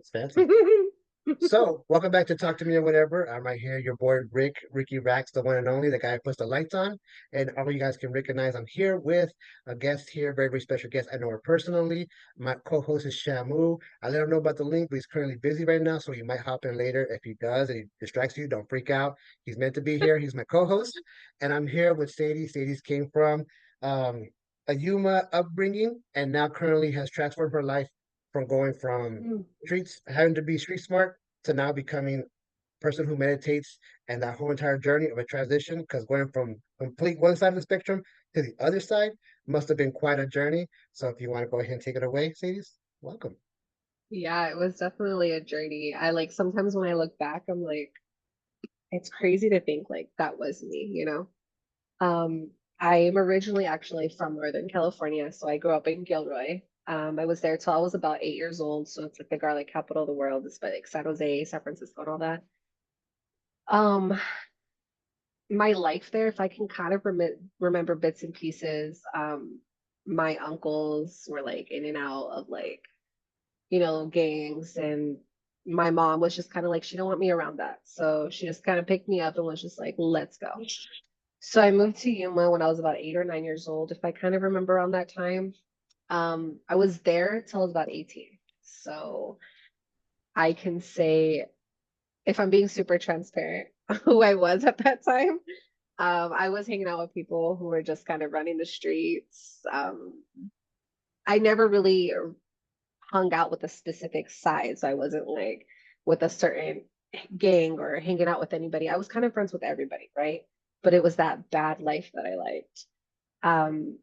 It's fancy. So, welcome back to Talk to Me or Whatever. I'm right here, your boy Ricky Rax, the one and only, the guy who puts the lights on. And all you guys can recognize, I'm here with a guest here, very, very special guest. I know her personally. My co-host is Shamu. I let him know about the link, but he's currently busy right now, so he might hop in later. If he does and he distracts you, don't freak out. He's meant to be here. He's my co-host. And I'm here with Sadie. Sadie's came from um, a Yuma upbringing and now currently has transformed her life from going from streets, having to be street smart to now becoming a person who meditates and that whole entire journey of a transition because going from complete one side of the spectrum to the other side must have been quite a journey. So if you want to go ahead and take it away, Sadie, welcome. Yeah, it was definitely a journey. I like sometimes when I look back, I'm like, it's crazy to think like that was me, you know? I am originally actually from Northern California, so I grew up in Gilroy. I was there till I was about 8 years old, so it's like the garlic capital of the world. It's like San Jose, San Francisco, and all that. Um, my life there, if I can kind of remember bits and pieces, my uncles were like in and out of like gangs. And my mom was just kind of like, she didn't want me around that. So she just kind of picked me up and was just like, let's go. So I moved to Yuma when I was about 8 or 9 years old, if I kind of remember around that time. I was there till I was about 18. So I can say, if I'm being super transparent, who I was at that time. I was hanging out with people who were just kind of running the streets. I never really hung out with a specific side. So I wasn't like with a certain gang or hanging out with anybody. I was kind of friends with everybody, right? But it was that bad life that I liked. Um,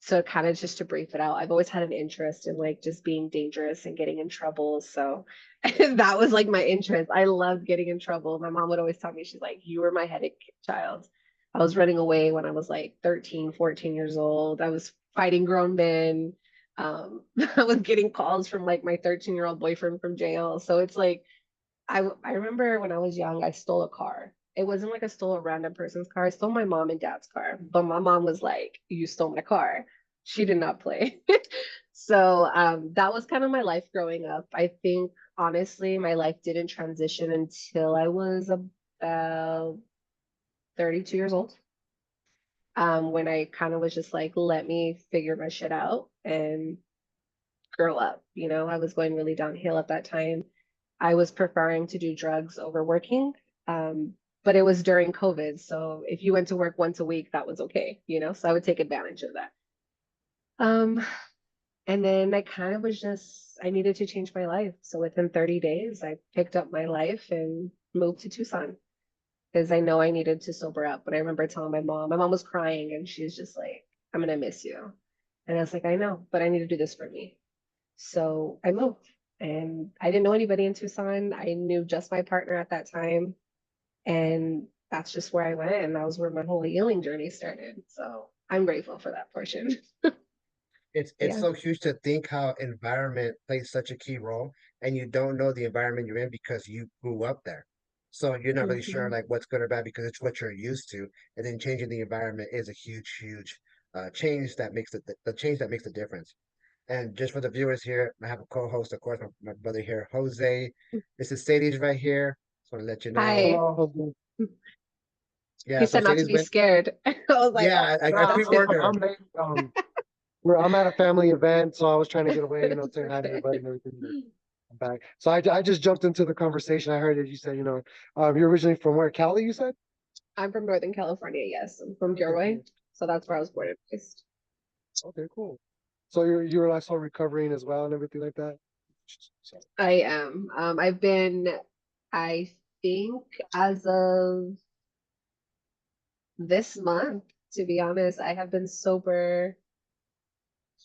so kind of just to brief it out, I've always had an interest in like just being dangerous and getting in trouble. So that was like my interest. I loved getting in trouble. My mom would always tell me, she's like, you were my headache child. I was running away when I was like 13, 14 years old. I was fighting grown men. I was getting calls from like my 13-year-old boyfriend from jail. So it's like, I remember when I was young, I stole a car. It wasn't like I stole a random person's car. I stole my mom and dad's car. But my mom was like, you stole my car. She did not play. So that was kind of my life growing up. I think honestly, my life didn't transition until I was about 32 years old. When I kind of was just like, let me figure my shit out and grow up. I was going really downhill at that time. I was preferring to do drugs over working. But it was during COVID. So if you went to work once a week, that was okay. So I would take advantage of that. Um, and then I kind of was just, I needed to change my life. So within 30 days, I picked up my life and moved to Tucson because I know I needed to sober up. But I remember telling my mom was crying and she's just like, I'm going to miss you. And I was like, I know, but I need to do this for me. So I moved and I didn't know anybody in Tucson. I knew just my partner at that time. And that's just where I went. And that was where my whole healing journey started. So I'm grateful for that portion. It's Yeah. so huge to think how environment plays such a key role, and you don't know the environment you're in because you grew up there. So you're not really sure Mhm. like what's good or bad because it's what you're used to, and then changing the environment is a huge change that makes the change that makes the difference. And just for the viewers here, I have a co-host, of course, my brother here, Jose. This is Sadie's right here. Just want to let you know. Hi. Hello, husband. Yeah, He so said not to Sadie's be been. scared. I was like, Yeah, oh, I Nah, that's it. pre-warned her. I'm late. I'm at a family event, so I was trying to get away, saying hi to everybody and everything. But I'm back. So I just jumped into the conversation. I heard that you said, you're originally from where? Cali, you said? I'm from Northern California. Yes, I'm from Okay, Gilroy. cool. So that's where I was born and raised. Okay, cool. So you're also recovering as well and everything like that. So, I am. I've been, I think, as of this month, to be honest, I have been sober.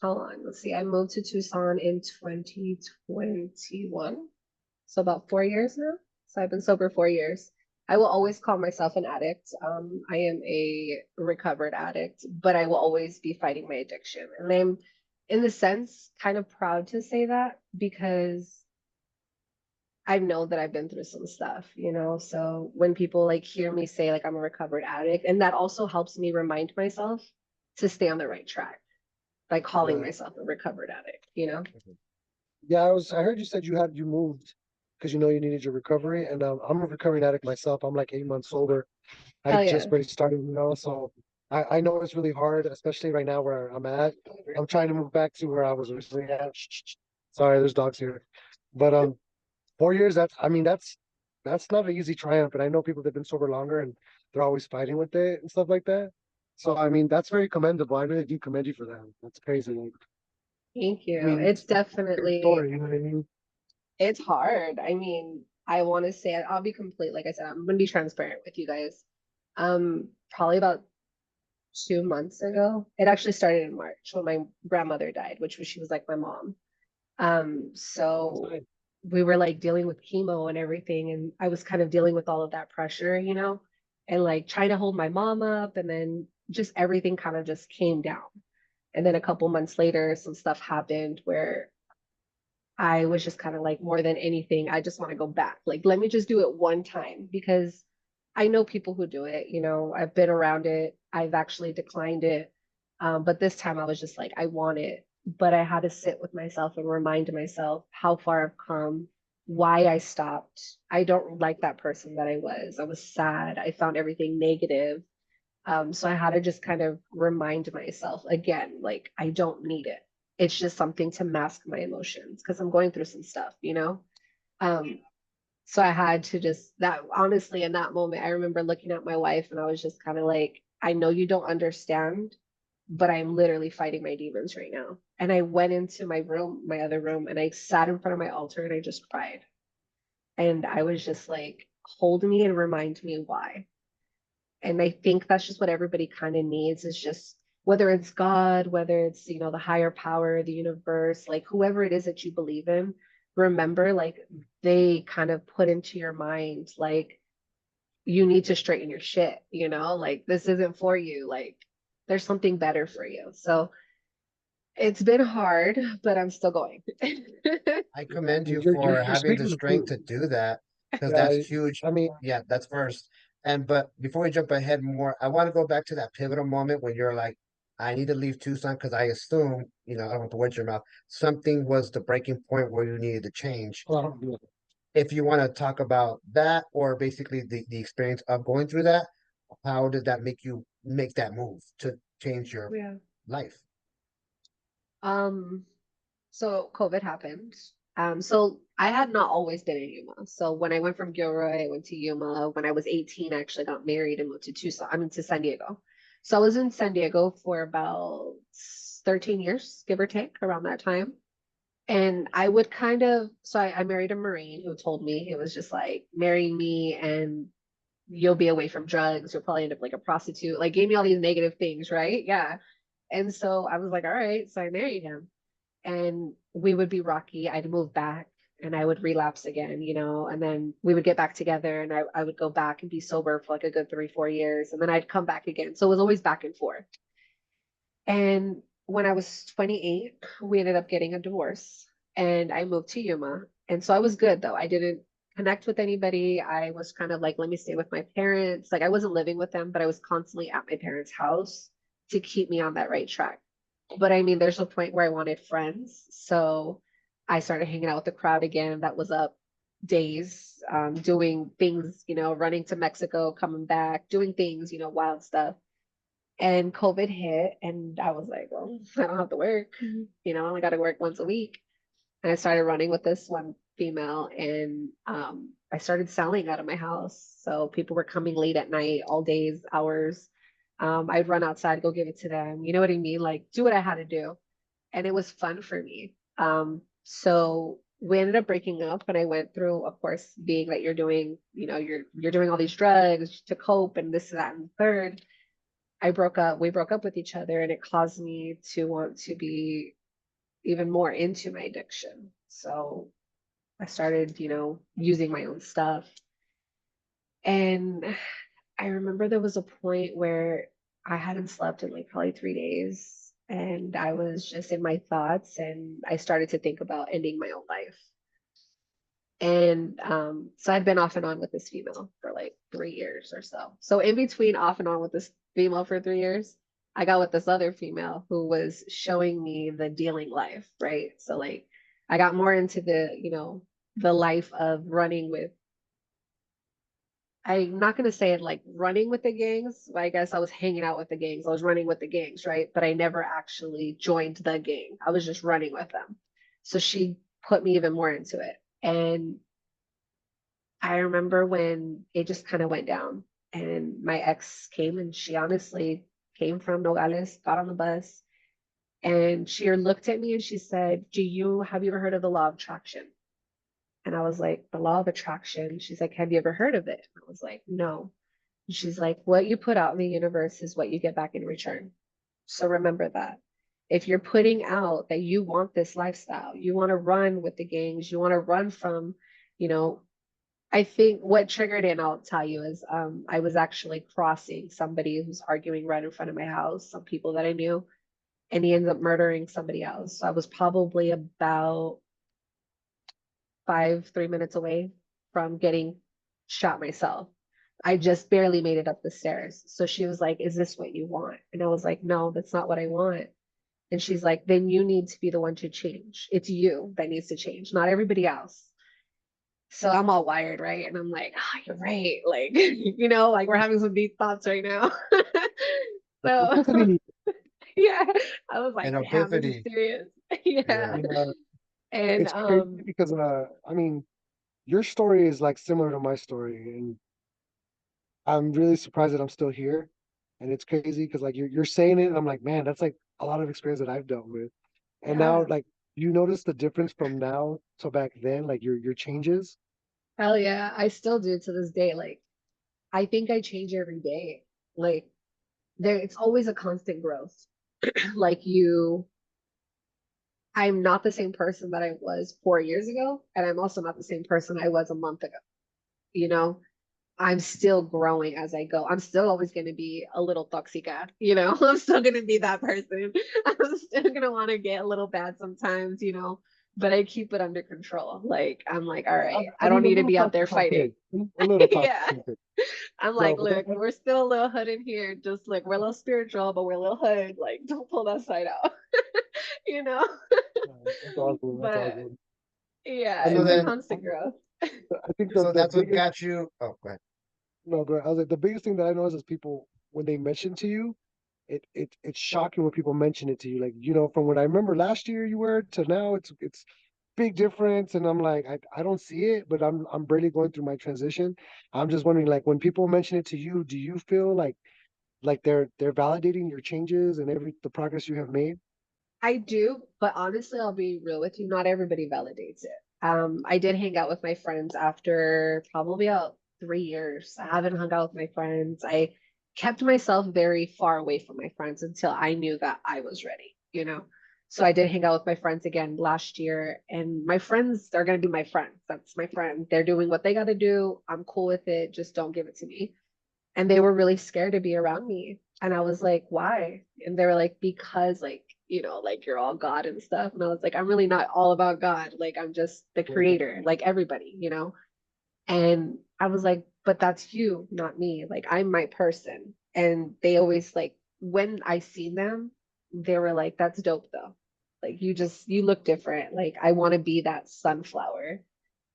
How long? Let's see. I moved to Tucson in 2021. So about 4 years now. So I've been sober 4 years. I will always call myself an addict. I am a recovered addict, but I will always be fighting my addiction. And I'm, in the sense, kind of proud to say that because I know that I've been through some stuff. So when people like hear me say like I'm a recovered addict, and that also helps me remind myself to stay on the right track by calling right. myself a recovered addict. Mhm. Yeah, I heard you said you moved because you know you needed your recovery, and I'm a recovering addict myself. I'm like 8 months sober. I Hell just yeah. barely started, so I know it's really hard, especially right now where I'm at. I'm trying to move back to where I was originally at. Sorry, there's dogs here, but 4 years. I mean, that's not an easy triumph, and I know people that've been sober longer and they're always fighting with it and stuff like that. So I mean, that's very commendable. I really do commend you for that. That's crazy. Like, Thank I you. mean, It's your definitely, story, you know what I mean? it's hard. I mean, I want to say, I'll be complete. Like I said, I'm going to be transparent with you guys. Probably about 2 months ago, it actually started in March when my grandmother died, she was like my mom. So Fine. we were like dealing with chemo and everything, and I was kind of dealing with all of that pressure, and like trying to hold my mom up, and then just everything kind of just came down. And then a couple months later, some stuff happened where I was just kind of like, more than anything, I just want to go back. Like, let me just do it one time because I know people who do it. I've been around it, I've actually declined it. But this time I was just like, I want it. But I had to sit with myself and remind myself how far I've come, why I stopped. I don't like that person that I was. I was sad. I found everything negative. So I had to just kind of remind myself again, like, I don't need it. It's just something to mask my emotions because I'm going through some stuff. Um, so I had to just that honestly in that moment, I remember looking at my wife and I was just kind of like, I know you don't understand, but I'm literally fighting my demons right now. And I went into my room, my other room, and I sat in front of my altar and I just cried. And I was just like, hold me and remind me why. And I think that's just what everybody kind of needs is just whether it's God, whether it's, the higher power, the universe, like whoever it is that you believe in, remember like they kind of put into your mind like you need to straighten your shit, like this isn't for you, like there's something better for you. So it's been hard, but I'm still going. I commend you for You're having the speaking the strength truth. to do that because Yeah, that's huge. I mean, Yeah, that's first. And but before we jump ahead more, I want to go back to that pivotal moment when you're like, I need to leave Tucson because I assume, I don't want to word your mouth, something was the breaking point where you needed to change. well, If you want to talk about that or basically the experience of going through that, how did that make you make that move to change your Yeah. life? Um, So COVID happened. So I had not always been in Yuma. So when I went from Gilroy, I went to Yuma. When I was 18, I actually got married and moved to Tucson. I mean to San Diego. So I was in San Diego for about 13 years, give or take, around that time. And I would so I married a Marine who told me, it was just like, marry me and you'll be away from drugs. You'll probably end up like a prostitute. Like gave me all these negative things, right? Yeah. And so I was like, all right. So I married him and we would be rocky. I'd move back and I would relapse again, and then we would get back together and I would go back and be sober for like a good 3, 4 years. And then I'd come back again. So it was always back and forth. And when I was 28, we ended up getting a divorce and I moved to Yuma. And so I was good though. I didn't connect with anybody. I was kind of like, let me stay with my parents. Like I wasn't living with them, but I was constantly at my parents' house to keep me on that right track. But I mean, there's a point where I wanted friends. So I started hanging out with the crowd again that was up days, doing things, running to Mexico, coming back, doing things, wild stuff. And COVID hit, and I was like, well, I don't have to work. I only got to work once a week. And I started running with this one female, and I started selling out of my house. So people were coming late at night, all days, hours. I'd run outside, go give it to them. You know what I mean? Like, do what I had to do. And it was fun for me. So we ended up breaking up, and I went through, of course, being that you're doing, you're doing all these drugs to cope, and this, that, and third. We broke up with each other, and it caused me to want to be even more into my addiction. So I started, using my own stuff. And I remember there was a point where I hadn't slept in like probably 3 days. And I was just in my thoughts, and I started to think about ending my own life. And so I'd been off and on with this female for like 3 years or so. So in between off and on with this female for 3 years, I got with this other female who was showing me the dealing life, right? So like I got more into the, the life of running with, I'm not going to say it like running with the gangs. I guess I was hanging out with the gangs. I was running with the gangs, right? But I never actually joined the gang. I was just running with them. So she put me even more into it. And I remember when it just kind of went down and my ex came and she honestly came from Nogales, got on the bus, and she looked at me and she said, have you ever heard of the law of attraction? And I was like, the law of attraction. She's like, have you ever heard of it? And I was like, no. And she's like, what you put out in the universe is what you get back in return. So remember that. If you're putting out that you want this lifestyle, you want to run with the gangs, you want to run from, you know, I think what triggered it, and I'll tell you, is I was actually crossing somebody who's arguing right in front of my house, some people that I knew, and he ended up murdering somebody else. So I was probably about 3 minutes away from getting shot myself. I just barely made it up the stairs. So she was like, is this what you want? And I was like, no, that's not what I want. And she's like, then you need to be the one to change. It's you that needs to change, not everybody else. So I'm all wired, right? And I'm like, oh, you're right. Like, like we're having some deep thoughts right now. So Epiphany. yeah, I was An like, damn, this is epiphany. serious. Yeah. Yeah. Yeah, And it's crazy because I mean, your story is like similar to my story, and I'm really surprised that I'm still here. And it's crazy because like you're saying it, and I'm like, man, that's like a lot of experience that I've dealt with. And now, yeah, like, you notice the difference from now to back then, like your changes. hell yeah, I still do to this day. Like, I think I change every day. Like, it's always a constant growth. Like I'm not the same person that I was 4 years ago, and I'm also not the same person I was a month ago. You know, I'm still growing as I go. I'm still always going to be a little toxica, I'm still going to be that person. I'm still going to want to get a little bad sometimes, but I keep it under control. Like, I'm like, all right, I I don't mean, a need to little be out toxic there fighting. okay, a little toxic Yeah. okay. I'm No, like, but look, we're still a little hood in here. Just like, we're a little spiritual, but we're a little hood. Like, don't pull that side out, you know? that's all good. That's all But good. yeah, I So it's a mean, then, constant growth. I think so the that's what biggest got you. Oh, go ahead. no, but I was like the biggest thing that I notice is people when they mention to you, it's shocking when people mention it to you. Like, from what I remember last year you were to now, it's big difference. And I'm like, I don't see it, but I'm barely going through my transition. I'm just wondering, like, when people mention it to you, do you feel like they're validating your changes and the progress you have made? I do, but honestly, I'll be real with you. Not everybody validates it. I did hang out with my friends after probably about 3 years. I haven't hung out with my friends. I kept myself very far away from my friends until I knew that I was ready. So I did hang out with my friends again last year, and my friends are going to be my friends. That's my friend. They're doing what they got to do. I'm cool with it. Just don't give it to me. And they were really scared to be around me. And I was like, why? And they were like, because like you're all God and stuff. And I was like, I'm really not all about God. Like I'm just the creator, like everybody. And I was like, but that's you, not me. Like I'm my person. And they always like when I seen them, they were like, that's dope though. Like you look different. Like I want to be that sunflower.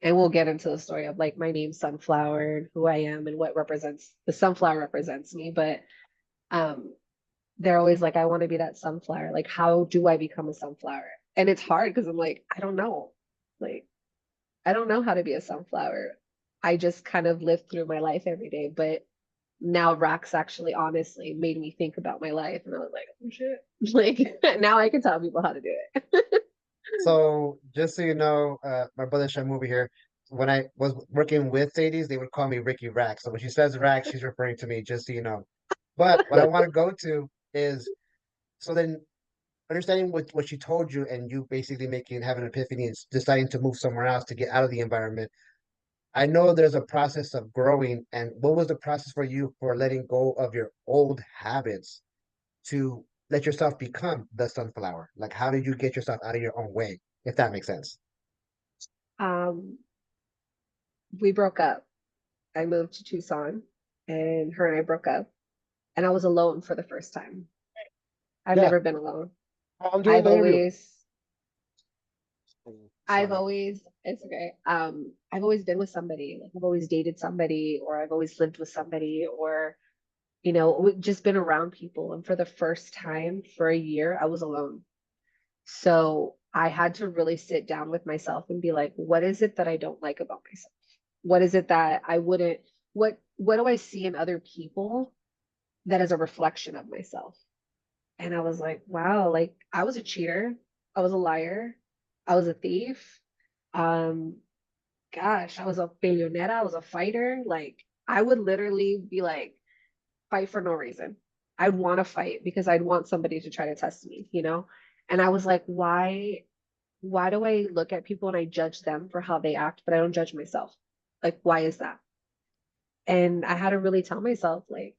And we'll get into the story of like my name Sunflower and who I am and what represents the sunflower represents me. But um they're always like, I want to be that sunflower. Like, how do I become a sunflower? And it's hard because I'm like, I don't know. Like, I don't know how to be a sunflower. I just kind of live through my life every day. But now Rax actually honestly made me think about my life. And I was like, oh shit. Like now I can tell people how to do it. So just so you know, my brother Shamu over here, when I was working with Sadie's, they would call me Ricky Rack. So when she says Rack, she's referring to me, just so you know. But what I That want to go to is so then understanding what she told you and you basically having an epiphany and deciding to move somewhere else to get out of the environment. I know there's a process of growing, and what was the process for you for letting go of your old habits to let yourself become the sunflower? Like, how did you get yourself out of your own way, if that makes sense? um, we broke up. I moved to Tucson and her and I broke up and I was alone for the first time. I've yeah, never been alone. I'm doing I've the interview. always Sorry. It's okay. I've always been with somebody. Like I've always dated somebody, or I've always lived with somebody, or just been around people. And for the first time for a year, I was alone. So I had to really sit down with myself and be like, what is it that I don't like about myself? What is it that I wouldn't, what do I see in other people that is a reflection of myself? And I was like, wow, like I was a cheater. I was a liar. I was a thief. Um, gosh, I was a billionaire. I was a fighter. Like I would literally be like, fight for no reason. I'd want to fight because I'd want somebody to try to test me? And I was like, why do I look at people and I judge them for how they act, but I don't judge myself? Like, why is that? And I had to really tell myself, like,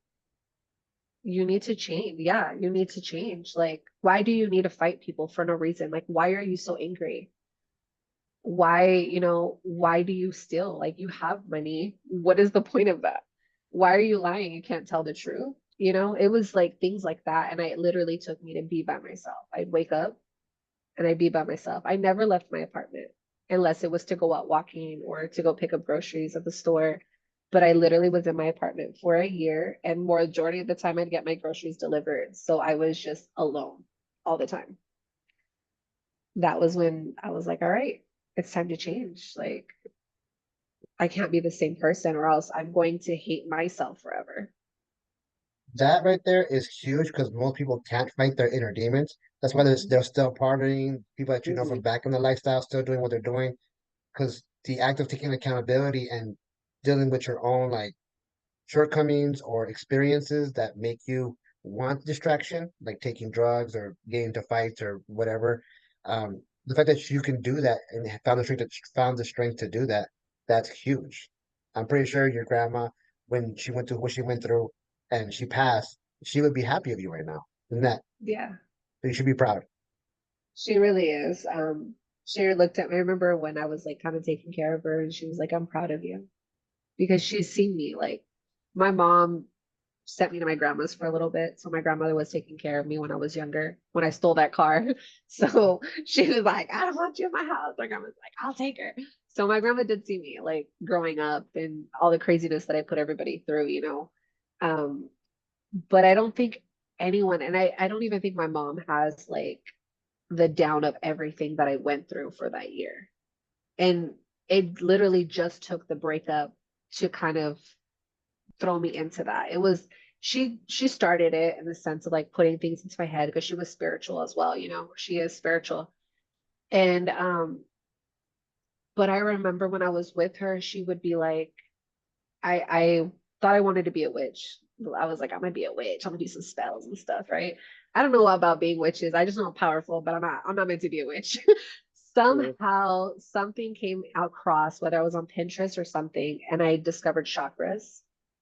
you need to change. Yeah, you need to change. Like, why do you need to fight people for no reason? Like, why are you so angry? Why do you steal? Like, you have money. What is the point of that? Why are you lying? You can't tell the truth. It was like things like that. And it literally took me to be by myself. I'd wake up and I'd be by myself. I never left my apartment unless it was to go out walking or to go pick up groceries at the store. But I literally was in my apartment for a year, and majority of the time I'd get my groceries delivered. So I was just alone all the time. That was when I was like, all right, it's time to change. Like, I can't be the same person or else I'm going to hate myself forever. That right there is huge because most people can't fight their inner demons. That's why they're still partying. People that you know from Mhm. back in the lifestyle still doing what they're doing because the act of taking accountability and dealing with your own like shortcomings or experiences that make you want distraction, like taking drugs or getting into fights or whatever. The fact that you can do that and found the strength to do that, that's huge. I'm pretty sure your grandma, when she went through what she went through and she passed, she would be happy of you right now. Isn't that? Yeah, So you should be proud. she really is. She looked at me. I remember when I was like kind of taking care of her, and she was like, I'm proud of you because she's seen me. Like, my mom sent me to my grandma's for a little bit. So my grandmother was taking care of me when I was younger, when I stole that car. So she was like, I don't want you in my house. My grandma's like, I'll take her. So my grandma did see me like growing up and all the craziness that I put everybody through. Um, but I don't think anyone, and I don't even think my mom has like the down of everything that I went through for that year. And it literally just took the breakup to kind of throw me into that. It was she started it in the sense of like putting things into my head because she was spiritual as well. She is spiritual. And but I remember when I was with her, she would be like, I thought I wanted to be a witch. I was like, I'm gonna be a witch. I'm gonna do some spells and stuff, right? I don't know about being witches. I just know I'm powerful, but I'm not meant to be a witch. Yeah. Somehow something came across, whether I was on Pinterest or something, and I discovered chakras.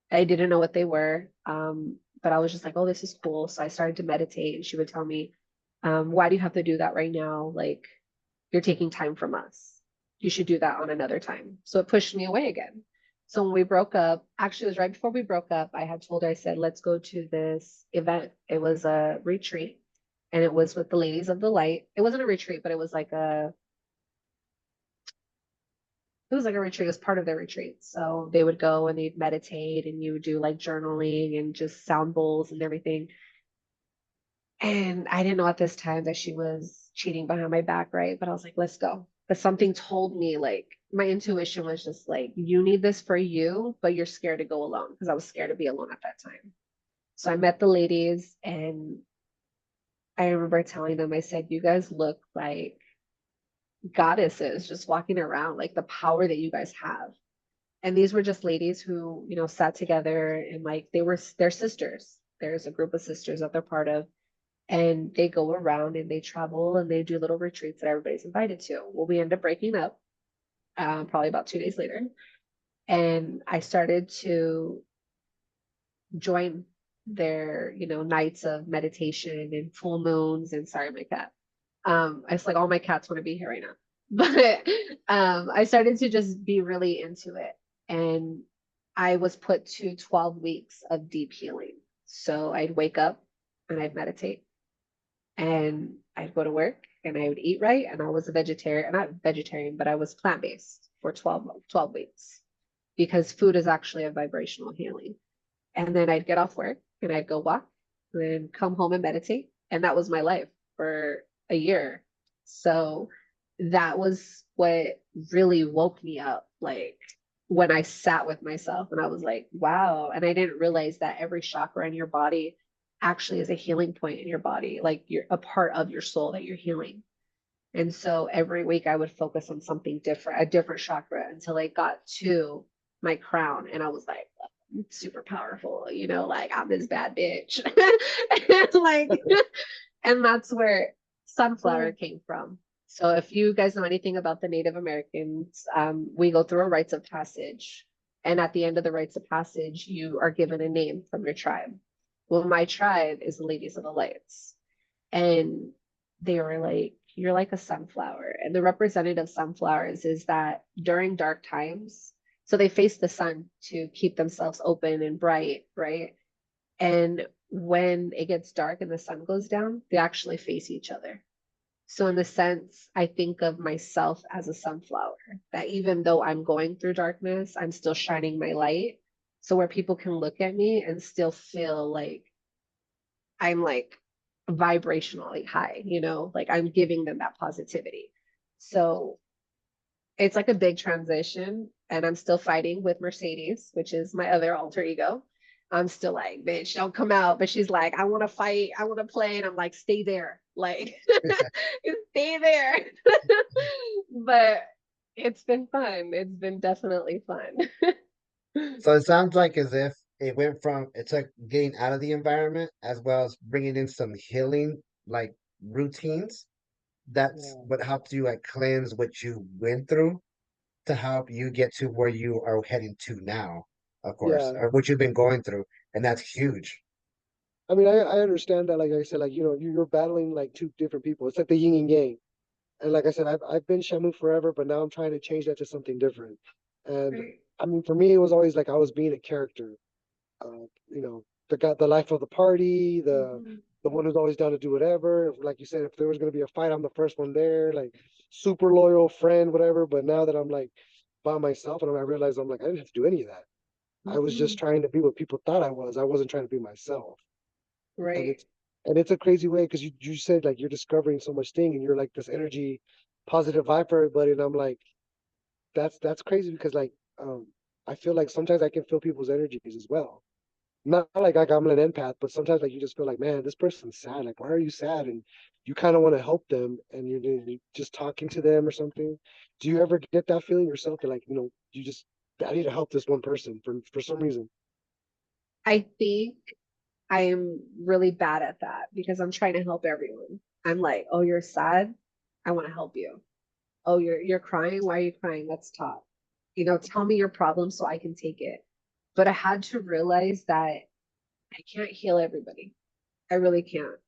I didn't know what they were. But I was just like, oh, this is cool. So I started to meditate, and she would tell me, why do you have to do that right now? Like, you're taking time from us. You should do that on another time. So it pushed me away again. So when we broke up, actually, it was right before we broke up. I had told her, I said, let's go to this event. It was a retreat, and it was with the Ladies of the Light. It wasn't a retreat, but it was like a retreat. It was part of their retreat. So they would go and they'd meditate, and you would do like journaling and just sound bowls and everything. And I didn't know at this time that she was cheating behind my back, right? But I was like, let's go. But something told me, like, my intuition was just like, you need this for you, but you're scared to go alone because I was scared to be alone at that time. So I met the ladies, and I remember telling them, I said, you guys look like goddesses just walking around, like the power that you guys have. And these were just ladies who sat together, and like they're sisters. There's a group of sisters that they're part of, and they go around and they travel and they do little retreats that everybody's invited to. Well, we end up breaking up probably about 2 days later. And I started to join their nights of meditation and full moons. And sorry, my cat. It's like all my cats want to be here right now. But I started to just be really into it. And I was put to 12 weeks of deep healing. So I'd wake up and I'd meditate, and I'd go to work and I would eat right. And I was a vegetarian, not vegetarian, but I was plant-based for 12 weeks because food is actually a vibrational healing. And then I'd get off work and I'd go walk, and then come home and meditate. And that was my life for a year. So that was what really woke me up. Like when I sat with myself and I was like, wow. And I didn't realize that every chakra in your body actually is a healing point in your body. Like you're a part of your soul that you're healing. And so every week I would focus on something different, a different chakra until I got to my crown. And I was like, super powerful, like I'm this bad bitch. And like, and that's where sunflower came from. So if you guys know anything about the Native Americans, we go through a rites of passage. And at the end of the rites of passage, you are given a name from your tribe. Well, my tribe is the Ladies of the Lights. And they were like, you're like a sunflower. And the representative sunflowers is that during dark times, so they face the sun to keep themselves open and bright, right? And when it gets dark and the sun goes down, they actually face each other. So, in the sense, I think of myself as a sunflower, that even though I'm going through darkness, I'm still shining my light. So, where people can look at me and still feel like I'm like vibrationally high, like I'm giving them that positivity. So, it's like a big transition, and I'm still fighting with Mercedes, which is my other alter ego. I'm still like, bitch, don't come out. But she's like, I want to fight, I want to play. And I'm like, stay there. Like, stay there. But it's been fun. It's been definitely fun. So it sounds like as if it took getting out of the environment as well as bringing in some healing like routines. That's Yeah. what helped you like cleanse what you went through to help you get to where you are heading to now, of course, Yeah. or what you've been going through. And that's huge. I mean, I understand that. Like I said, like, you're battling like two different people. It's like the yin and yang. And like I said, I've been Shamu forever, but now I'm trying to change that to something different. And Right. I mean, for me, it was always like I was being a character. The life of the party, Mhm. the one who's always down to do whatever. Like you said, if there was going to be a fight, I'm the first one there. Like super loyal friend, whatever. But now that I'm like by myself, and I realize I'm like I didn't have to do any of that. I was just Mhm. trying to be what people thought I was. I wasn't trying to be myself. And Right. it's a crazy way because you said like you're discovering so much thing and you're like this energy, positive vibe for everybody. And I'm like, that's crazy because like I feel like sometimes I can feel people's energies as well. Not like I'm an empath, but sometimes like you just feel like, man, this person's sad. Like, why are you sad? And you kind of want to help them, and you're just talking to them or something. Do you ever get that feeling yourself that like you just I need to help this one person for some reason? I think I am really bad at that because I'm trying to help everyone. I'm like, oh, you're sad? I want to help you. Oh, you're crying? Why are you crying? Let's talk. Tell me your problem so I can take it. But I had to realize that I can't heal everybody. I really can't.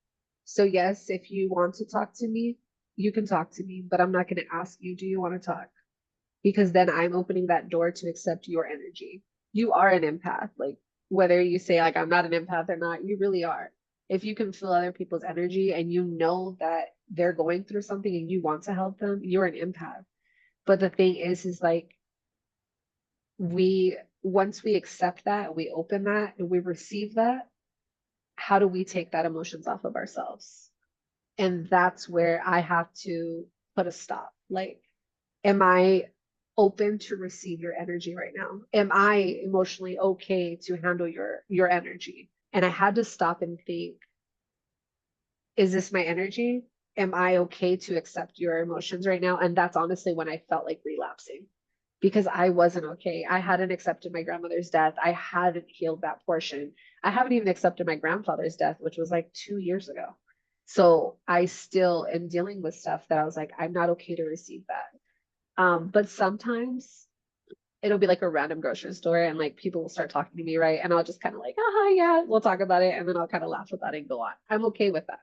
So yes, if you want to talk to me, you can talk to me, but I'm not going to ask you, do you want to talk? Because then I'm opening that door to accept your energy. You are an empath. Like whether you say like I'm not an empath or not, you really are. If you can feel other people's energy and you know that they're going through something and you want to help them, you're an empath. But the thing is like we once we accept that, we open that and we receive that, how do we take that emotions off of ourselves? And that's where I have to put a stop. Like, am I open to receive your energy right now? Am I emotionally okay to handle your energy? And I had to stop and think, is this my energy? Am I okay to accept your emotions right now? And that's honestly when I felt like relapsing because I wasn't okay. I hadn't accepted my grandmother's death. I hadn't healed that portion. I haven't even accepted my grandfather's death, which was like 2 years ago. So I still am dealing with stuff that I was like, I'm not okay to receive that. But sometimes it'll be like a random grocery store and like people will start talking to me, right? And I'll just kind of like, yeah, we'll talk about it. And then I'll kind of laugh about it and go on. I'm okay with that.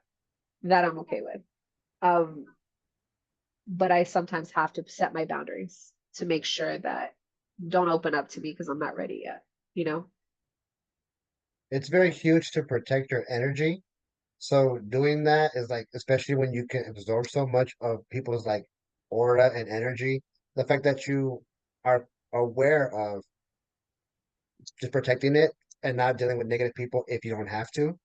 That I'm okay with. Um, but I sometimes have to set my boundaries to make sure that don't open up to me because I'm not ready yet, you know? It's very huge to protect your energy So doing that is like, especially when you can absorb so much of people's like aura and energy, the fact that you are aware of just protecting it and not dealing with negative people if you don't have to,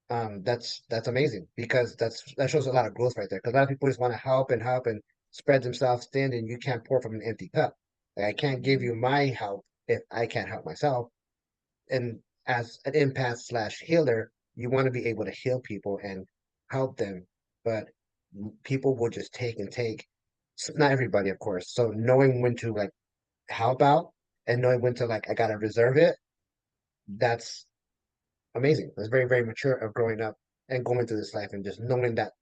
that's amazing because that shows a lot of growth right there. Because a lot of people just want to help and spread themselves thin, and you can't pour from an empty cup. Like, I can't give you my help if I can't help myself. And as an empath slash healer, you want to be able to heal people and help them, but people will just take and take. Not everybody, of course. So knowing when to like help out and knowing when to like I gotta reserve it, that's amazing. That's very, very mature of growing up and going through this life and just knowing that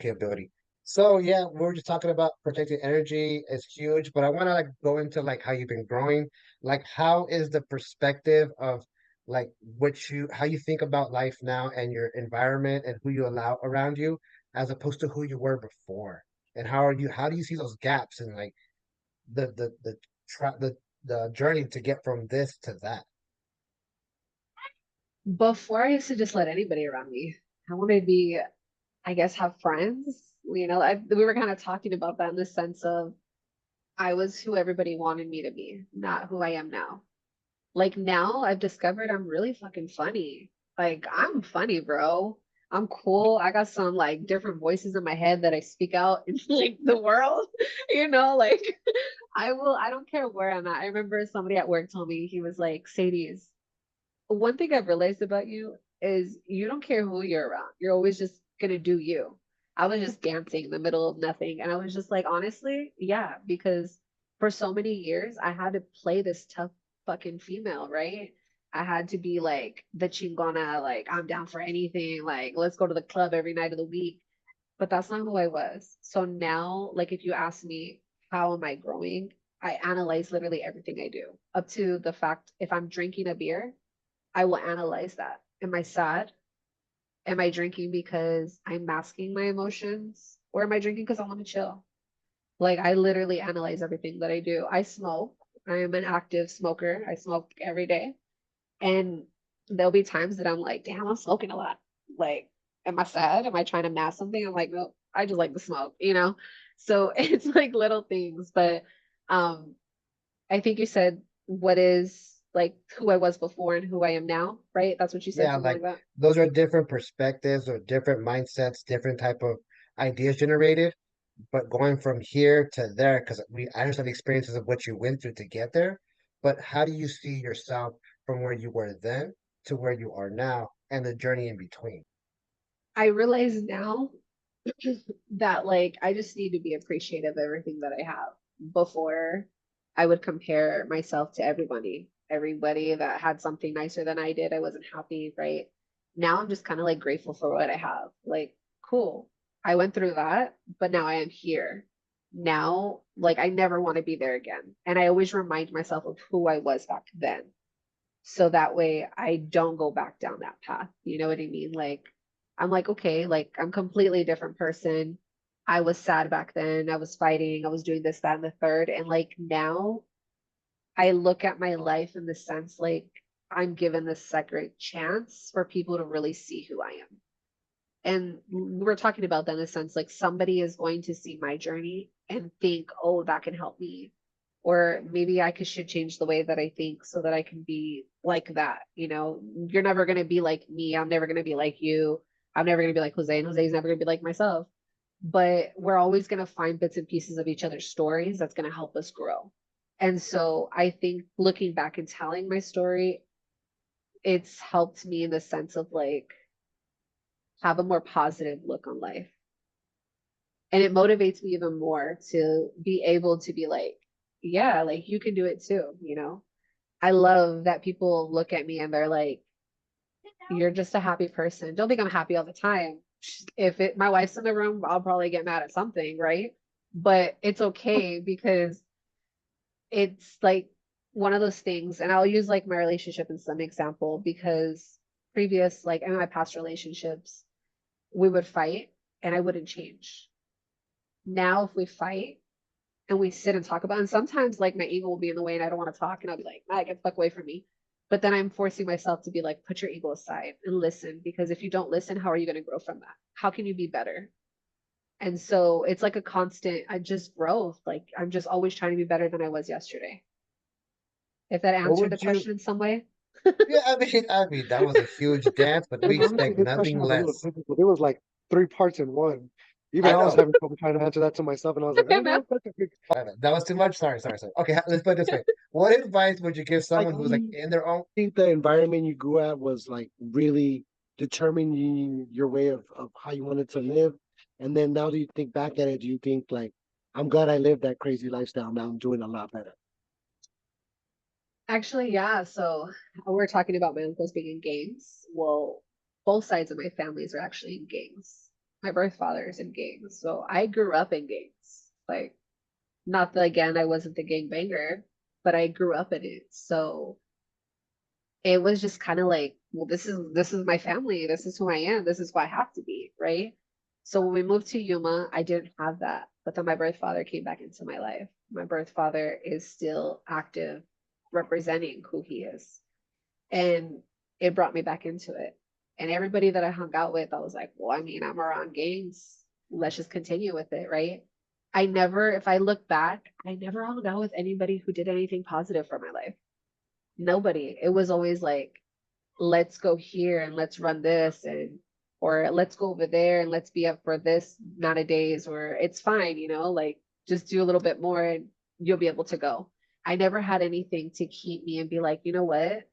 capability. So yeah, we were just talking about protecting energy is huge, but I want to like go into like how you've been growing. Like how is the perspective of like what you how you think about life now and your environment and who you allow around you as opposed to who you were before? And how do you see those gaps and like the tra the journey to get from this to that? Before I used to just let anybody around me. I wanted to be, I guess, have friends. We were kind of talking about that in the sense of I was who everybody wanted me to be, not who I am now. Like now I've discovered I'm really fucking funny. Like I'm funny, bro. I'm cool. I got some like different voices in my head that I speak out in like the world. Like I don't care where I'm at. I remember somebody at work told me, he was like, Sadie's, one thing I've realized about you is you don't care who you're around. You're always just gonna do you. I was just dancing in the middle of nothing. And I was just like, honestly, yeah, because for so many years I had to play this tough fucking female, right? I had to be like the chingona, like I'm down for anything, like let's go to the club every night of the week. But that's not who I was. So now, like if you ask me how am I growing, I analyze literally everything I do, up to the fact if I'm drinking a beer, I will analyze that. Am I sad? Am I drinking because I'm masking my emotions? Or am I drinking because I want to chill? Like, I literally analyze everything that I do. I smoke. I am an active smoker. I smoke every day. And there'll be times that I'm like, damn, I'm smoking a lot. Like, am I sad? Am I trying to mask something? I'm like, no, I just like to smoke. So it's like little things. But um, I think you said what is like who I was before and who I am now, right? That's what you said, Yeah, something like like that. those are different perspectives or different mindsets, different type of ideas generated. But going from here to there, because I understand the experiences of what you went through to get there, but how do you see yourself from where you were then to where you are now and the journey in between? I realize now that like I just need to be appreciative of everything that I have. Before I would compare myself to everybody. Everybody that had something nicer than I did, I wasn't happy, right? Now I'm just kind of like grateful for what I have. Like, cool. I went through that, but now I am here. Now, like I never want to be there again. And I always remind myself of who I was back then. So that way I don't go back down that path. You know what I mean? Like I'm like, okay, like I'm completely different person. I was sad back then. I was fighting. I was doing this, that, and the third. And like now I look at my life in the sense like I'm given this second chance for people to really see who I am. And we're talking about that in a sense like somebody is going to see my journey and think, oh, that can help me. Or maybe I should change the way that I think so that I can be like that. You're never going to be like me. I'm never going to be like you. I'm never going to be like Jose, and Jose's never going to be like myself. But we're always going to find bits and pieces of each other's stories that's going to help us grow. And so I think looking back and telling my story, it's helped me in the sense of like have a more positive look on life. And it motivates me even more to be able to be like, yeah, like you can do it too. I love that people look at me and they're like, you're just a happy person. Don't think I'm happy all the time. If my wife's in the room, I'll probably get mad at something, right? But it's okay because it's like one of those things, and I'll use like my relationship as some example because previous, like in my past relationships, we would fight and I wouldn't change. Now, if we fight and we sit and talk about it, and sometimes like my ego will be in the way and I don't want to talk, and I'll be like, "Nah, get the fuck away from me." But then I'm forcing myself to be like, put your ego aside and listen, because if you don't listen, how are you going to grow from that? How can you be better? And so it's like a constant, I just growth. Like I'm just always trying to be better than I was yesterday. If that What answered the would you? question in some way. Yeah, I mean that was a huge dance, but we And honestly, expect this nothing question was a little less. difficult. It was like three parts in one. Even I I was know. having trouble trying to answer that to myself, and I was like, I don't know if that's a good. That was too much. Sorry. Okay, let's put it this way. What advice would you give Like, someone who's like in their own? think the environment you grew at was like really determining your way of how you wanted to live? And then now that you think back at it, do you think like, I'm glad I lived that crazy lifestyle. Now I'm doing a lot better. Actually, yeah. So we're talking about my uncles being in gangs. Well, both sides of my families are actually in gangs. My birth father is in gangs. So I grew up in gangs. Like, not that again, I wasn't the gang banger, but I grew up in it. So it was just kind of like, well, this is my family. This is who I am. This is who I have to be, right? So when we moved to Yuma, I didn't have that. But then my birth father came back into my life. My birth father is still active, representing who he is. And it brought me back into it. And everybody that I hung out with, I was like, well, I mean, I'm around gangs. Let's just continue with it, right? I never, if I look back, I never hung out with anybody who did anything positive for my life. Nobody. It was always like, let's go here and let's run this, and or let's go over there and let's be up for this amount of days, or it's fine, like just do a little bit more and you'll be able to go. I never had anything to keep me and be like, you know what?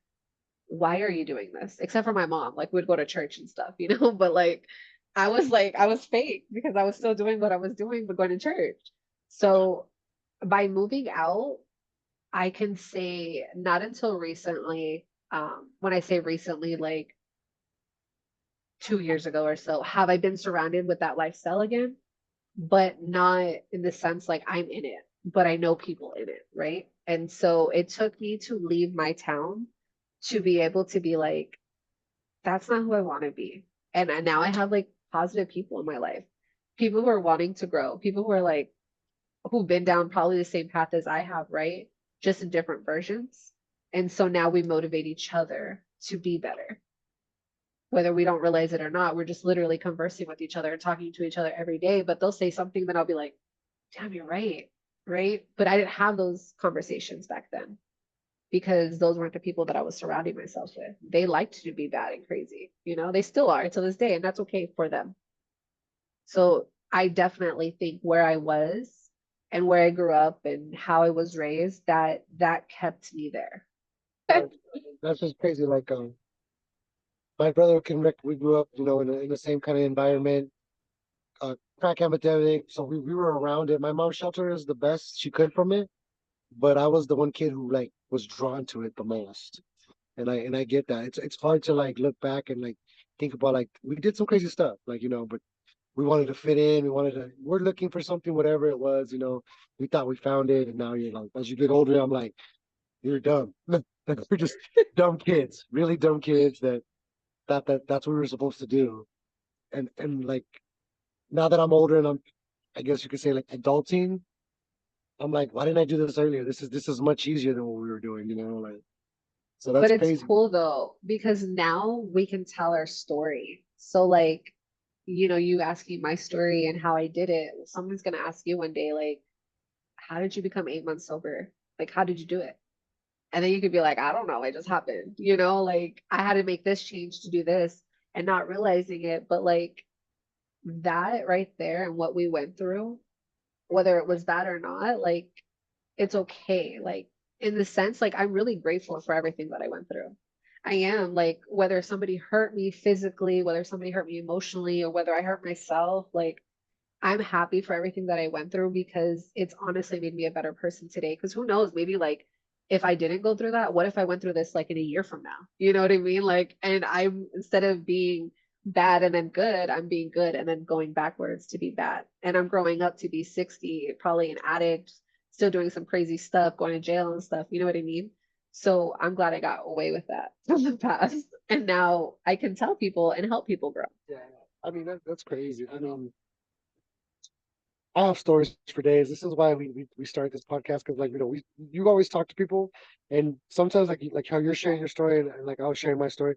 Why are you doing this? Except for my mom. Like we'd go to church and stuff, but like, I was fake because I was still doing what I was doing, but going to church. So by moving out, I can say not until recently, when I say recently, like 2 years ago or so, have I been surrounded with that lifestyle again, but not in the sense like I'm in it, but I know people in it, right? And so it took me to leave my town to be able to be like, that's not who I want to be. And now I have like positive people in my life, people who are wanting to grow, people who are like, who've been down probably the same path as I have, right? Just in different versions. And so now we motivate each other to be better. Whether we don't realize it or not, we're just literally conversing with each other and talking to each other every day. But they'll say something, then I'll be like, damn, you're right. Right. But I didn't have those conversations back then because those weren't the people that I was surrounding myself with. They liked to be bad and crazy. They still are to this day, and that's okay for them. So I definitely think where I was and where I grew up and how I was raised, that kept me there. Uh, That's just crazy. Like, my brother can Rick, we grew up, in the same kind of environment, crack epidemic. So we were around it. My mom sheltered us the best she could from it, but I was the one kid who like was drawn to it the most. And I get that. It's hard to like look back and like think about like we did some crazy stuff, like, but we wanted to fit in, we're looking for something, whatever it was, we thought we found it, and now you're like, as you get older, I'm like, you're dumb. Like, we're just dumb kids, really dumb kids that thought that's what we were supposed to do. And like now that I'm older and I guess you could say like adulting, I'm like, why didn't I do this earlier? This is much easier than what we were doing, like, so But that's it's crazy. cool though, because now we can tell our story. So like, you asking my story and how I did it, someone's gonna ask you one day, like, how did you become 8 months sober? Like, how did you do it? And then you could be like, I don't know, it just happened. Like I had to make this change to do this and not realizing it. But like that right there and what we went through, whether it was that or not, like it's okay. Like in the sense, like I'm really grateful for everything that I went through. I am like, whether somebody hurt me physically, whether somebody hurt me emotionally, or whether I hurt myself, like I'm happy for everything that I went through because it's honestly made me a better person today. Because who knows, maybe like if I didn't go through that, what if I went through this like in a year from now? You know what I mean? Like, and I'm instead of being bad and then good, I'm being good and then going backwards to be bad. And I'm growing up to be 60, probably an addict, still doing some crazy stuff, going to jail and stuff. You know what I mean? So I'm glad I got away with that from the past. And now I can tell people and help people grow. Yeah, I mean that's crazy. I mean, I have stories for days. This is why we started this podcast because like you always talk to people, and sometimes like how you're sharing your story and like I was sharing my story.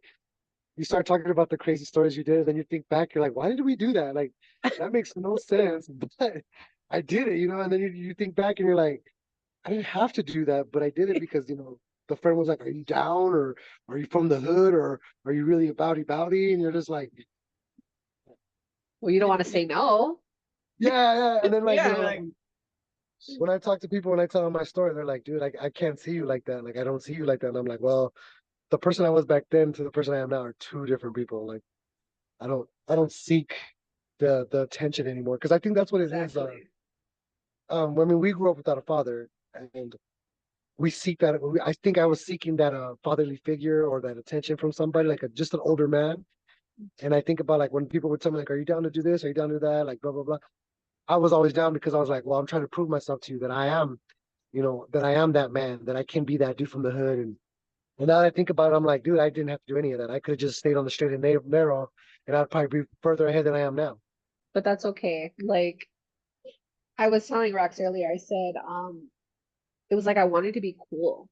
You start talking about the crazy stories you did, and then you think back, you're like, why did we do that? Like that makes no sense, but I did it, and then you think back and you're like, I didn't have to do that, but I did it because the friend was like, are you down or are you from the hood or are you really a bowdy? And you're just like, Well, you don't want to say no. yeah, yeah. And then like, Yeah, like when I talk to people, when I tell them my story, they're like, dude, I can't see you like that. Like, I don't see you like that. And I'm like, well, the person I was back then to the person I am now are two different people. Like, I don't seek the attention anymore because I think that's what it is. exactly. I mean, we grew up without a father, and we seek that. I think I was seeking that fatherly figure or that attention from somebody, like just an older man. And I think about like when people would tell me like, "Are you down to do this? Are you down to do that?" Like blah blah blah. I was always down because I was like, "Well, I'm trying to prove myself to you that I am, that I am that man, that I can be that dude from the hood." And now that I think about it, I'm like, dude, I didn't have to do any of that. I could have just stayed on the straight and narrow, and I'd probably be further ahead than I am now. But that's okay. Like I was telling Rox earlier, I said, it was like I wanted to be cool,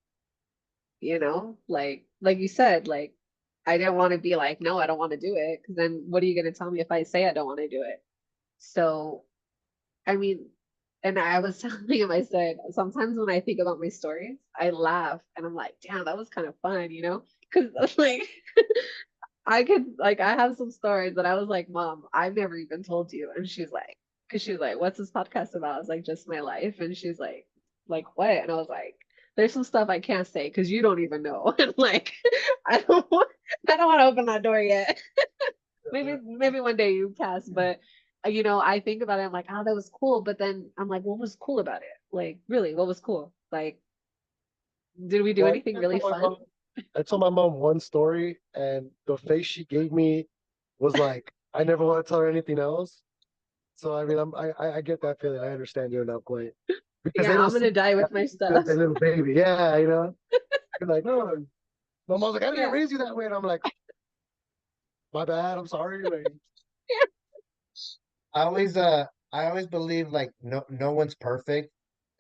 like you said, like I didn't want to be like, no, I don't want to do it. Because then what are you going to tell me if I say I don't want to do it? So, I mean, and I was telling him, I said, sometimes when I think about my stories, I laugh and I'm like, damn, that was kind of fun. Because like I have some stories that I was like, Mom, I've never even told you. And because she's like, what's this podcast about? I was like, just my life. And she's like what? And I was like, there's some stuff I can't say because you don't even know. And like, I don't want, I don't want to open that door yet. Maybe one day you pass, but I think about it. I'm like, oh, that was cool. But then I'm like, what was cool about it? Like, really, what was cool? Like, did we do Well, anything really fun? I told my mom one story, and the face she gave me was like, I never want to tell her anything else. So I mean, I get that feeling. I understand you at that point because they Yeah, don't I'm see gonna die with my stuff. the little baby. Yeah, you're like, no. My mom's like, I didn't Yeah. raise you that way, and I'm like, my bad. I'm sorry. Like, I always believe like no one's perfect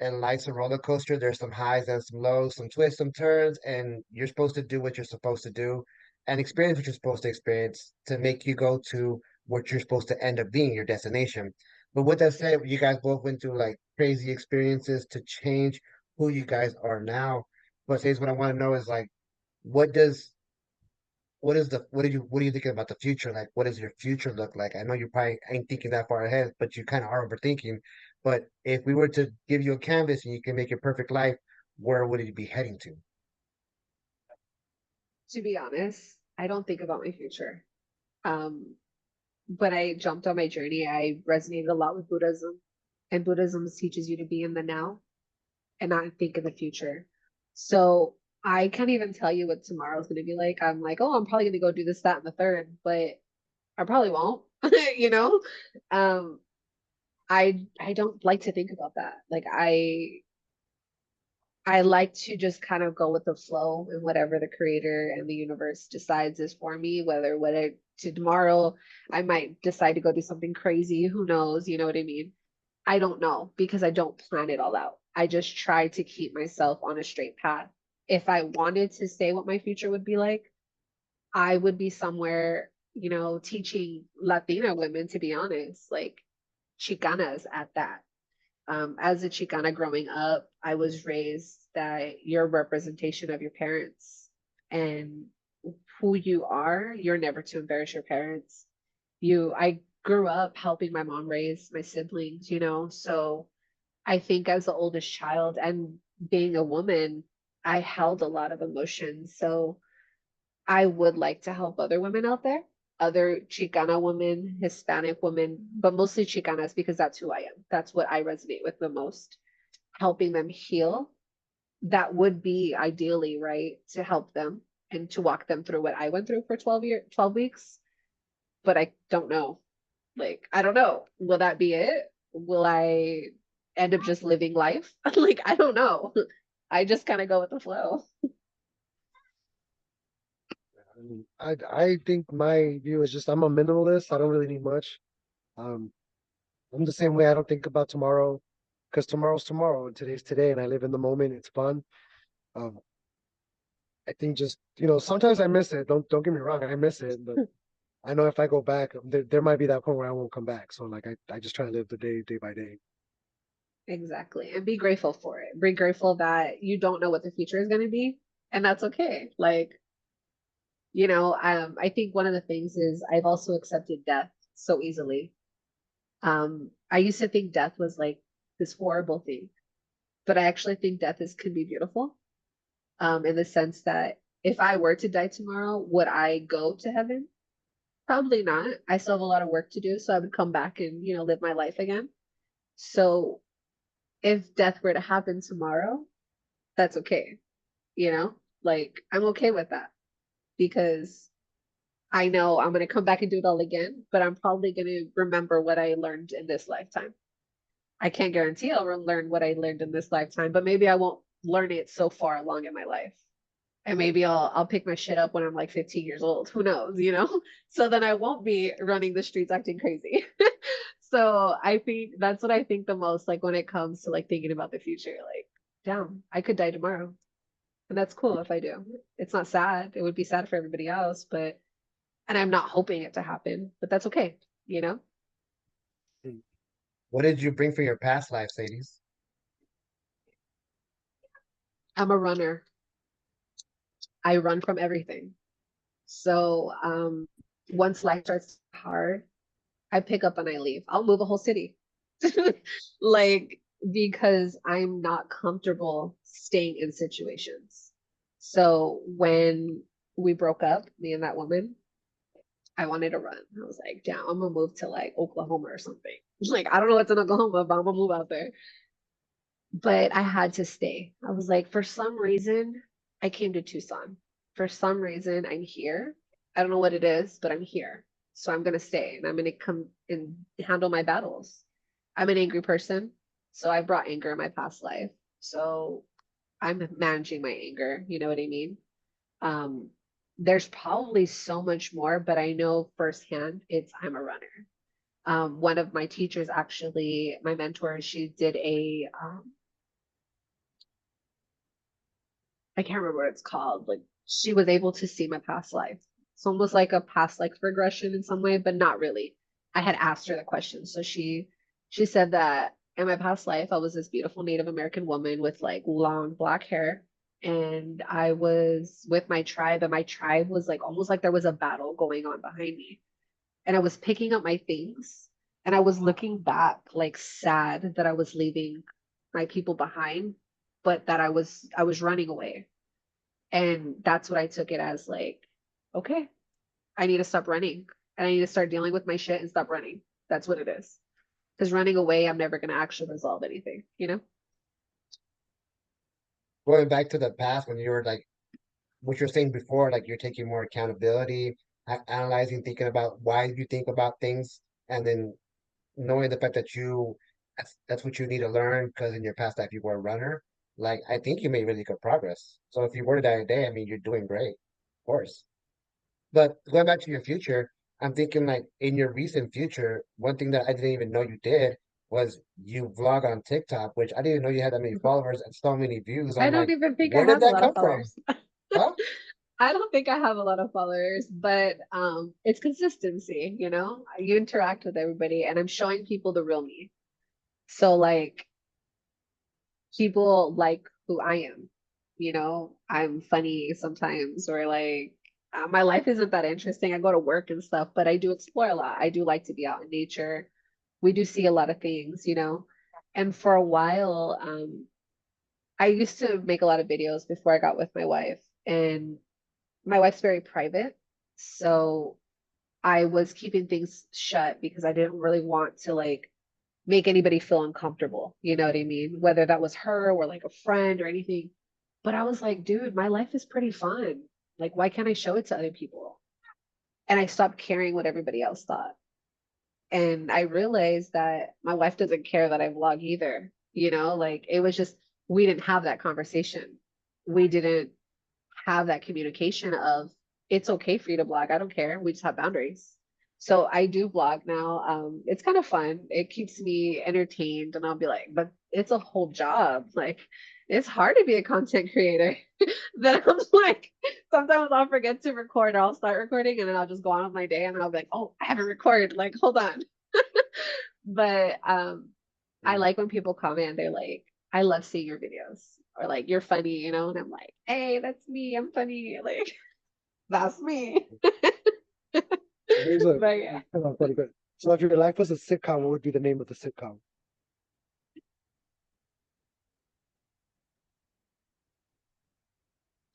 and life's a roller coaster. There's some highs and some lows, some twists, some turns, and you're supposed to do what you're supposed to do and experience what you're supposed to experience to make you go to what you're supposed to end up being, your destination. But with that said, you guys both went through like crazy experiences to change who you guys are now. But here's what I want to know is like, what does what are you thinking about the future? Like, what does your future look like? I know you probably ain't thinking that far ahead, but you kind of are overthinking. But if we were to give you a canvas and you can make your perfect life, where would it be heading to? To be honest, I don't think about my future. Um, but I jumped on my journey. I resonated a lot with Buddhism, and Buddhism teaches you to be in the now and not think in the future. So I can't even tell you what tomorrow's going to be like. I'm like, oh, I'm probably going to go do this, that, and the third, but I probably won't. you know, um, I don't like to think about that. Like I like to just kind of go with the flow and whatever the creator and the universe decides is for me, whether to tomorrow I might decide to go do something crazy. Who knows? You know what I mean? I don't know because I don't plan it all out. I just try to keep myself on a straight path. If I wanted to say what my future would be like, I would be somewhere, teaching Latina women, to be honest, like Chicanas at that. As a Chicana growing up, I was raised that you're a representation of your parents and who you are, you're never to embarrass your parents. I grew up helping my mom raise my siblings, so I think as the oldest child and being a woman, I held a lot of emotions. So I would like to help other women out there, other Chicana women, Hispanic women, but mostly Chicanas because that's who I am. That's what I resonate with the most, helping them heal. That would be ideally, right, to help them and to walk them through what I went through for 12 weeks. But I don't know. Like, I don't know. Will that be it? Will I end up just living life? Like, I don't know. I just kind of go with the flow. I mean, I think my view is just I'm a minimalist. I don't really need much. Um, I'm the same way. I don't think about tomorrow because tomorrow's tomorrow and today's today, and I live in the moment. It's fun. Um, I think just sometimes I miss it. Don't get me wrong, I miss it, but I know if I go back, there might be that point where I won't come back. So like I just try to live the day by day. Exactly. And be grateful for it. Be grateful that you don't know what the future is going to be. And that's okay. Like, I think one of the things is I've also accepted death so easily. I used to think death was like this horrible thing, but I actually think death can be beautiful. In the sense that if I were to die tomorrow, would I go to heaven? Probably not. I still have a lot of work to do, so I would come back and, live my life again. So if death were to happen tomorrow, that's okay. Like I'm okay with that because I know I'm going to come back and do it all again, but I'm probably going to remember what I learned in this lifetime. I can't guarantee I'll learn what I learned in this lifetime, but maybe I won't learn it so far along in my life. And maybe I'll pick my shit up when I'm like 15 years old. Who knows? So then I won't be running the streets acting crazy. So I think that's what I think the most, like when it comes to like thinking about the future, like, damn, I could die tomorrow. And that's cool if I do. It's not sad. It would be sad for everybody else, and I'm not hoping it to happen, but that's okay, you know? What did you bring from your past life, Sadie? I'm a runner. I run from everything. So once life starts hard, I pick up and I leave. I'll move a whole city. Like, because I'm not comfortable staying in situations. So when we broke up, me and that woman, I wanted to run. I was like, damn, I'm gonna move to like Oklahoma or something. Like, I don't know what's in Oklahoma, but I'm gonna move out there. But I had to stay. I was like, for some reason, I came to Tucson. For some reason, I'm here. I don't know what it is, but I'm here. So I'm gonna stay and I'm gonna come and handle my battles. I'm an angry person, so I brought anger in my past life. So I'm managing my anger, you know what I mean? Um, there's probably so much more, but I know firsthand I'm a runner. One of my teachers, actually, my mentor, she did I can't remember what it's called. Like she was able to see my past life. It's almost like a past life regression in some way, but not really. I had asked her the question. So she said that in my past life, I was this beautiful Native American woman with like long black hair. And I was with my tribe, and my tribe was like almost like there was a battle going on behind me. And I was picking up my things and I was looking back like sad that I was leaving my people behind, but that I was running away. And that's what I took it as, like, okay, I need to stop running and I need to start dealing with my shit and stop running. That's what it is. Because running away, I'm never going to actually resolve anything, you know? Going back to the past when you were like what you're saying before, like you're taking more accountability, analyzing, thinking about why you think about things, and then knowing the fact that that's what you need to learn because in your past life you were a runner. Like I think you made really good progress. So if you were to die today, I mean you're doing great, of course. But going back to your future, I'm thinking like in your recent future, one thing that I didn't even know you did was you vlog on TikTok, which I didn't even know you had that many followers and so many views. I I'm don't like, even think I where did have a that lot of come from? followers. Huh? I don't think I have a lot of followers, but it's consistency, You interact with everybody and I'm showing people the real me. So like people like who I am. I'm funny sometimes, or like my life isn't that interesting. I go to work and stuff, but I do explore a lot. I do like to be out in nature. We do see a lot of things. And for a while, I used to make a lot of videos before I got with my wife, and my wife's very private. So I was keeping things shut because I didn't really want to like make anybody feel uncomfortable. You know what I mean? Whether that was her or like a friend or anything. But I was like, dude, my life is pretty fun. Like, why can't I show it to other people? And I stopped caring what everybody else thought. And I realized that my wife doesn't care that I vlog either. Like it was just, we didn't have that conversation. We didn't have that communication of, it's okay for you to blog. I don't care. We just have boundaries. So I do vlog now. It's kind of fun. It keeps me entertained, and I'll be like, but it's a whole job. Like, it's hard to be a content creator. Then I'm like, sometimes I'll forget to record, or I'll start recording, and then I'll just go on with my day, and then I'll be like, oh, I haven't recorded. Like, hold on. But I Mm. like when people comment, they're like, I love seeing your videos, or like, you're funny, you know? And I'm like, hey, that's me. I'm funny. Like, that's me. Here's a But yeah. funny question. So if your life was a sitcom, what would be the name of the sitcom?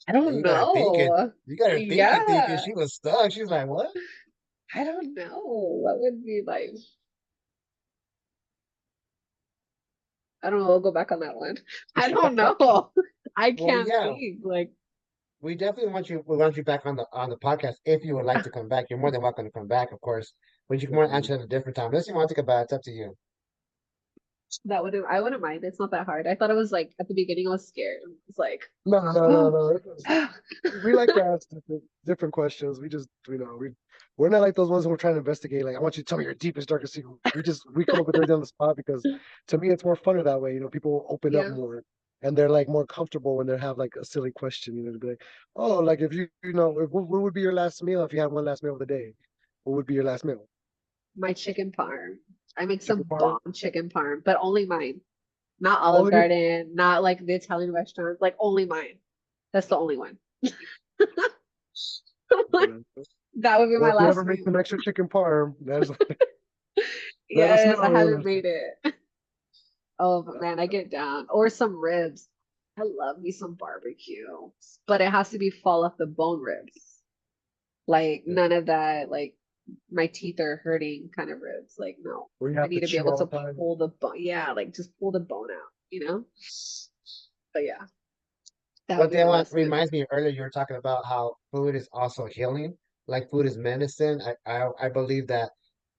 I And don't you got her thinking. know. You got her thinking. Yeah. She was stuck. She's like, what? I don't know. What would be like, I don't know. We'll go back on that one. I don't know. I Well, can't yeah, think. Like, we definitely want you. We want you back on the podcast if you would like to come back. You're more than welcome to come back, of course. But you can more answer at a different time. Unless you want to think about it, it's up to you. that wouldn't, I wouldn't mind. It's not that hard. I thought it was like, at the beginning, I was scared. It's like, No, no, no, no, oh, no. We like to ask different questions. We just, we're not like those ones who are trying to investigate. Like, I want you to tell me your deepest, darkest secret. We come up with everything on the spot because to me, it's more funner that way. People open up yeah. more and they're like more comfortable when they have like a silly question. To be like, oh, like if what would be your last meal if you had one last meal of the day? What would be your last meal? My chicken parm. I make Chicken some parm? bomb chicken parm, but only mine. Not Olive Only Garden, not like the Italian restaurants, like only mine. That's the only one. That would be well, my if you last ever make meal. some extra chicken parm, let us Yes, I know. haven't made it. Oh, but man, I get down. Or some ribs. I love me some barbecue, but it has to be fall off the bone ribs. Like Yeah. none of that, like my teeth are hurting kind of ribs. Like, no, Where you I have need to to be chew able all to the time. pull the bone. Yeah, like just pull the bone out, you know? But yeah, that One would be thing my that last meal. reminds me earlier, you were talking about how food is also healing, like food is medicine. I believe that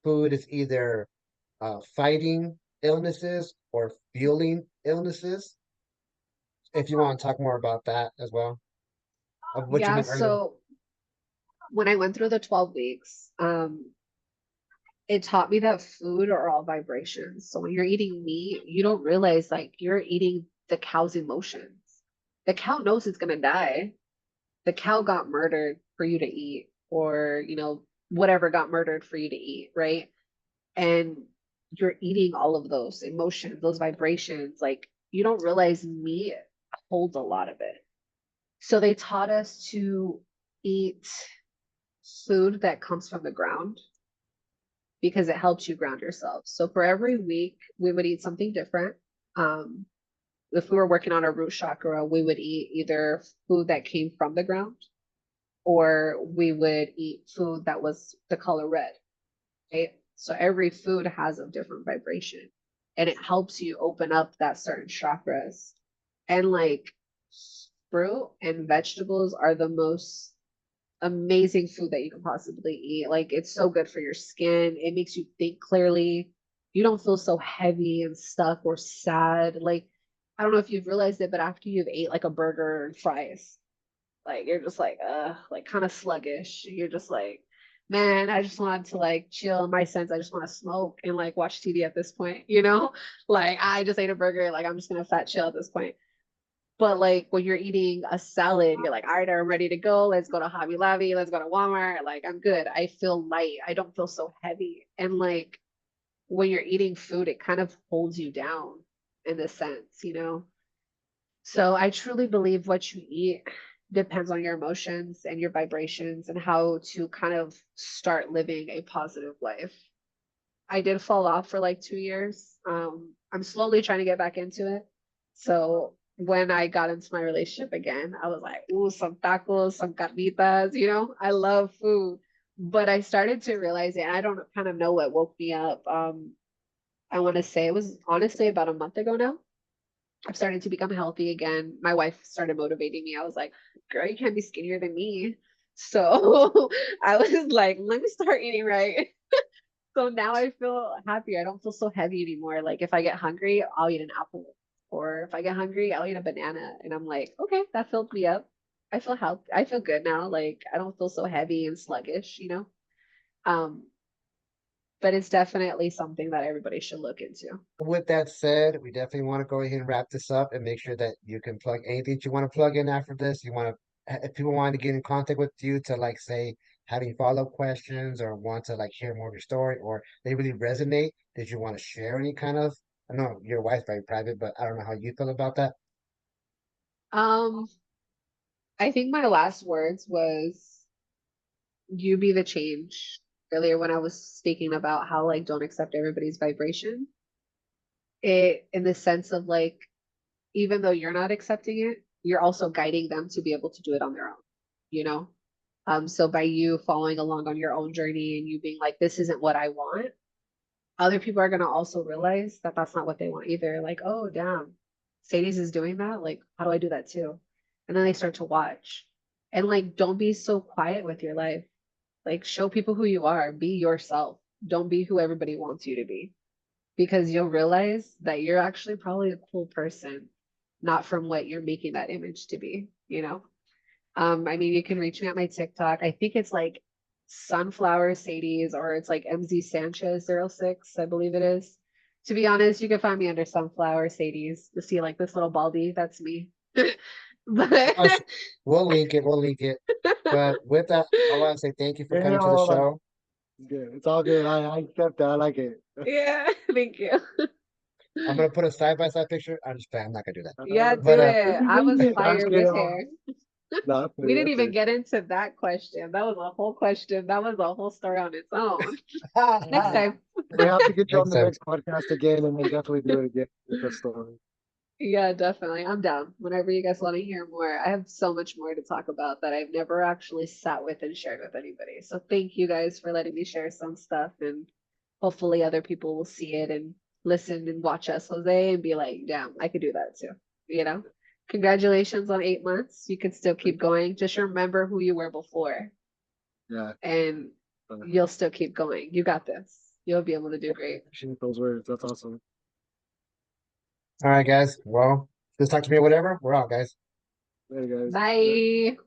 food is either fighting illnesses or fueling illnesses. If you want to talk more about that as well, of what you Yeah, meant earlier. so when I went through the 12 weeks, it taught me that food are all vibrations. So when you're eating meat, you don't realize like you're eating the cow's emotions. The cow knows it's gonna die. The cow got murdered for you to eat, or whatever got murdered for you to eat, right? And you're eating all of those emotions, those vibrations. Like you don't realize meat holds a lot of it. So they taught us to eat food that comes from the ground because it helps you ground yourself. So for every week, we would eat something different. Um, if we were working on our root chakra, we would eat either food that came from the ground, or we would eat food that was the color red, right? So every food has a different vibration, and it helps you open up that certain chakras. And like fruit and vegetables are the most amazing food that you can possibly eat. Like it's so good for your skin. It makes you think clearly. You don't feel so heavy and stuck or sad. Like I don't know if you've realized it, but after you've ate like a burger and fries, like you're just like kind of sluggish. You're just like, man, I just want to like chill in my sense. I just want to smoke and like watch TV at this point, you know? Like I just ate a burger, like I'm just gonna fat chill at this point. But like when you're eating a salad, you're like, all right, I'm ready to go. Let's go to Hobby Lobby. Let's go to Walmart. Like I'm good. I feel light. I don't feel so heavy. And like when you're eating food, it kind of holds you down in a sense. So I truly believe what you eat depends on your emotions and your vibrations and how to kind of start living a positive life. I did fall off for like 2 years. I'm slowly trying to get back into it. So when I got into my relationship again, I was like, ooh, some tacos, some carnitas. I love food. But I started to realize it, and I don't kind of know what woke me up. I want to say it was honestly about a month ago now. I'm starting to become healthy again. My wife started motivating me. I was like, girl, you can't be skinnier than me. So I was like, let me start eating right. So now I feel happier. I don't feel so heavy anymore. Like if I get hungry, I'll eat an apple. Or if I get hungry, I'll eat a banana. And I'm like, okay, that filled me up. I feel healthy. I feel good now. Like I don't feel so heavy and sluggish. Um, but it's definitely something that everybody should look into. With that said, we definitely want to go ahead and wrap this up and make sure that you can plug anything that you want to plug in after this. You want to, if people want to get in contact with you to like say having follow-up questions or want to like hear more of your story or they really resonate, did you want to share any kind of, I know your wife's very private, but I don't know how you feel about that. Um, I think my last words was you be the change. Earlier when I was speaking about how like don't accept everybody's vibration, it in the sense of like even though you're not accepting it, you're also guiding them to be able to do it on their own, you know? So by you following along on your own journey and you being like, this isn't what I want, other people are going to also realize that that's not what they want either. Like, oh, damn, Sadie's is doing that. Like, how do I do that too? And then they start to watch. And like, don't be so quiet with your life. Like, show people who you are, be yourself. Don't be who everybody wants you to be because you'll realize that you're actually probably a cool person, not from what you're making that image to be, you know? I mean, you can reach me at my TikTok. I think it's like Sunflower Sadie's or it's like MZ Sanchez 06, I believe it is. To be honest, you can find me under Sunflower Sadie's. You see like this little baldy, that's me. But Us, we'll link it, we'll link it. But with that, I want to say thank you for Yeah, coming to the hold on. show. It's good. It's all good. I accept that. I like it. yeah, thank you. I'm gonna put a side-by-side picture. I'm just playing, I'm not gonna do that. Yeah, But do it. I was I'm fire scared. with hair. No, We didn't that's even it. get into that question. That was a whole question. That was a whole story on its own. Next time. We have to get you on Next the time. next podcast again and then definitely do it again with the story. Yeah, definitely. I'm down. Whenever you guys want to hear more, I have so much more to talk about that I've never actually sat with and shared with anybody. So thank you guys for letting me share some stuff and hopefully other people will see it and listen and watch us, Jose, and be like, damn, I could do that too. You know? Congratulations on 8 months. You can still keep going. Just remember who you were before Yeah. and you'll still keep going. You got this. You'll be able to do great. Appreciate those words. That's awesome. All right, guys. Well, just talk to me or whatever. We're out, guys. Later, guys. Bye.